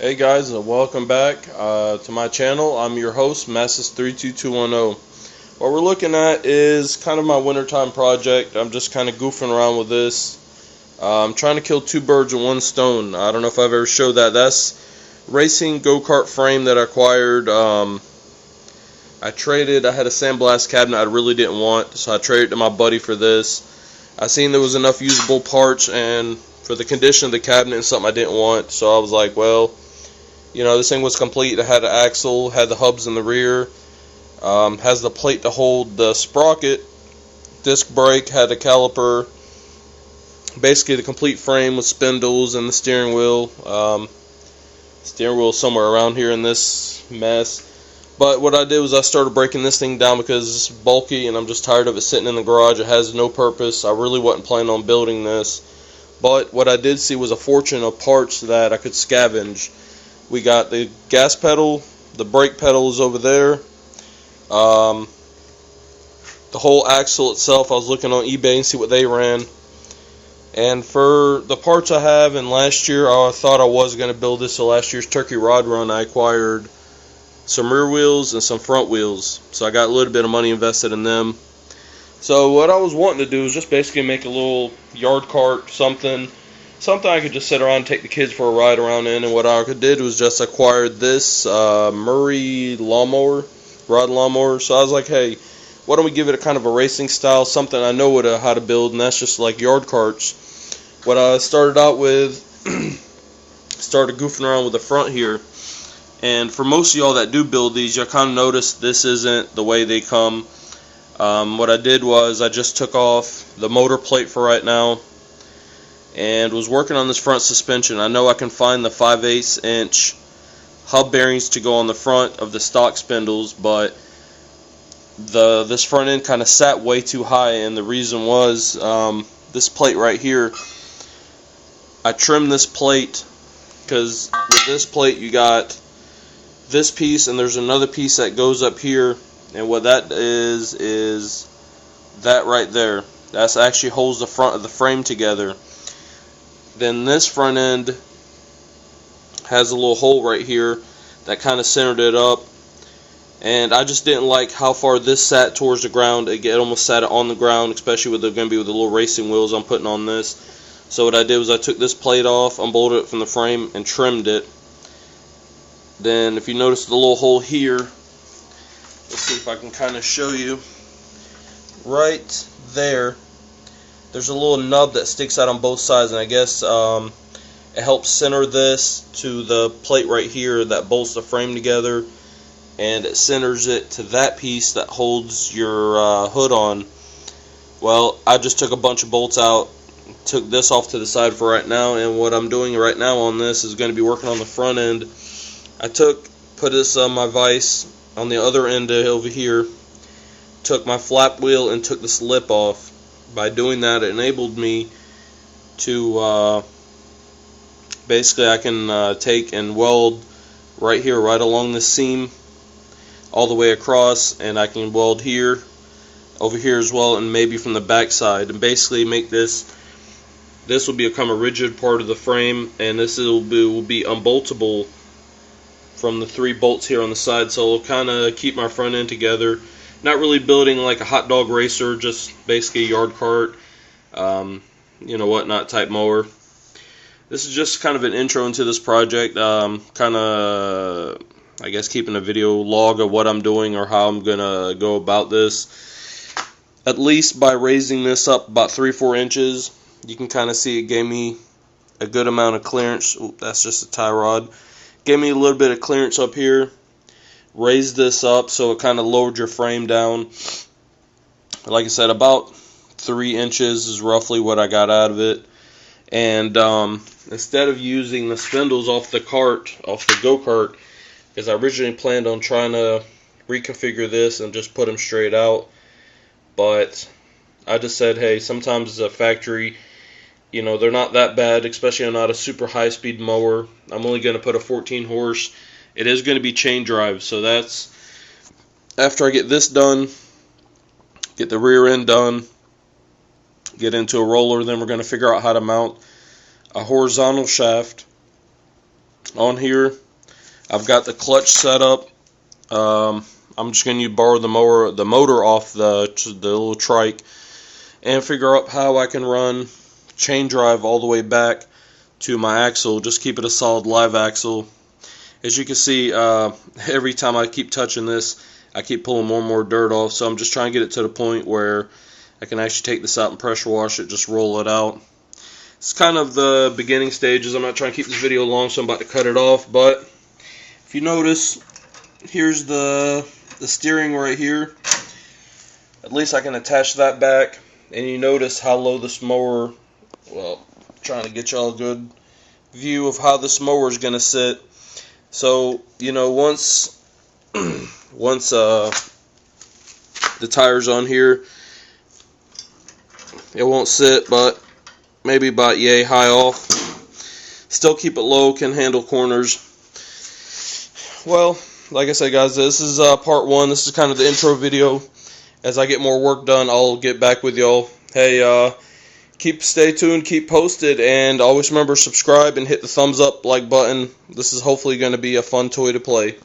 Hey guys, welcome back to my channel. I'm your host, Masses32210. What we're looking at is kind of my wintertime project. I'm just kind of goofing around with this. I'm trying to kill two birds with one stone. I don't know if I've ever showed that. That's racing go-kart frame that I acquired. I had a sandblast cabinet I really didn't want, so I traded it to my buddy for this. I seen there was enough usable parts and for the condition of the cabinet and something I didn't want, so I was like, well, this thing was complete. It had an axle, had the hubs in the rear, has the plate to hold the sprocket, disc brake, had a caliper, basically the complete frame with spindles and the steering wheel. Steering wheel somewhere around here in this mess. But what I did was I started breaking this thing down because it's bulky and I'm just tired of it sitting in the garage. It has no purpose. I really wasn't planning on building this. But what I did see was a fortune of parts that I could scavenge. We got the gas pedal, the brake pedal is over there. The whole axle itself, I was looking on eBay and see what they ran. And for the parts I have, and last year I thought I was going to build this, so last year's turkey rod run I acquired some rear wheels and some front wheels. So I got a little bit of money invested in them. So what I was wanting to do is just basically make a little yard cart, something I could just sit around and take the kids for a ride around in. And what I did was just acquired this Murray lawnmower, rod lawnmower. So I was like, hey, why don't we give it a kind of a racing style, something I know how to build, and that's just like yard carts. What I started out with, started goofing around with the front here. And for most of y'all that do build these, you'll kind of notice this isn't the way they come. What I did was I just took off the motor plate for right now and was working on this front suspension. I know I can find the 5/8 inch hub bearings to go on the front of the stock spindles, but this front end kind of sat way too high, and the reason was this plate right here. I trimmed this plate because with this plate you got this piece and there's another piece that goes up here, and what that is that right there. That's actually holds the front of the frame together. Then this front end has a little hole right here that kind of centered it up, and I just didn't like how far this sat towards the ground. It almost sat on the ground, especially with the little racing wheels I'm putting on this. So what I did was I took this plate off, unbolted it from the frame, and trimmed it. Then if you notice the little hole here, let's see if I can kind of show you. Right there, there's a little nub that sticks out on both sides, and I guess it helps center this to the plate right here that bolts the frame together, and it centers it to that piece that holds your hood on. Well, I just took a bunch of bolts out, took this off to the side for right now, and what I'm doing right now on this is going to be working on the front end. I put this on my vise on the other end over here, took my flap wheel and took this lip off. By doing that, it enabled me to basically I can take and weld right here, right along the seam all the way across, and I can weld here, over here as well, and maybe from the back side, and basically make this will become a rigid part of the frame, and this will be unboltable from the 3 bolts here on the side, so it'll kind of keep my front end together. Not really building like a hot dog racer, just basically a yard cart, whatnot type mower. This is just kind of an intro into this project, kind of, I guess, keeping a video log of what I'm doing or how I'm gonna go about this. At least by raising this up about 3-4 inches, you can kind of see it gave me a good amount of clearance. Ooh, that's just a tie rod. Gave me a little bit of clearance up here. Raised this up so it kind of lowered your frame down. Like I said, about 3 inches is roughly what I got out of it. And instead of using the spindles off the go-kart, because I originally planned on trying to reconfigure this and just put them straight out, but I just said, hey, sometimes a factory, they're not that bad, especially on not a super high-speed mower. I'm only going to put a 14 horse. It is going to be chain drive, so that's after I get this done, get the rear end done, get into a roller, then we're going to figure out how to mount a horizontal shaft On here, I've got the clutch set up. I'm just going to borrow the motor off the little trike, and figure out how I can run chain drive all the way back to my axle. Just keep it a solid live axle. As you can see, every time I keep touching this, I keep pulling more and more dirt off. So I'm just trying to get it to the point where I can actually take this out and pressure wash it, just roll it out. It's kind of the beginning stages. I'm not trying to keep this video long, so I'm about to cut it off. But if you notice, here's the steering right here. At least I can attach that back. And you notice how low this mower, well, I'm trying to get y'all a good view of how this mower is going to sit. So, you know, once the tire's on here, it won't sit, but maybe about yay high off. Still keep it low, can handle corners. Well, like I said, guys, this is part one. This is kind of the intro video. As I get more work done, I'll get back with y'all. Hey, stay tuned, keep posted, and always remember, subscribe and hit the thumbs up, like button. This is hopefully going to be a fun toy to play.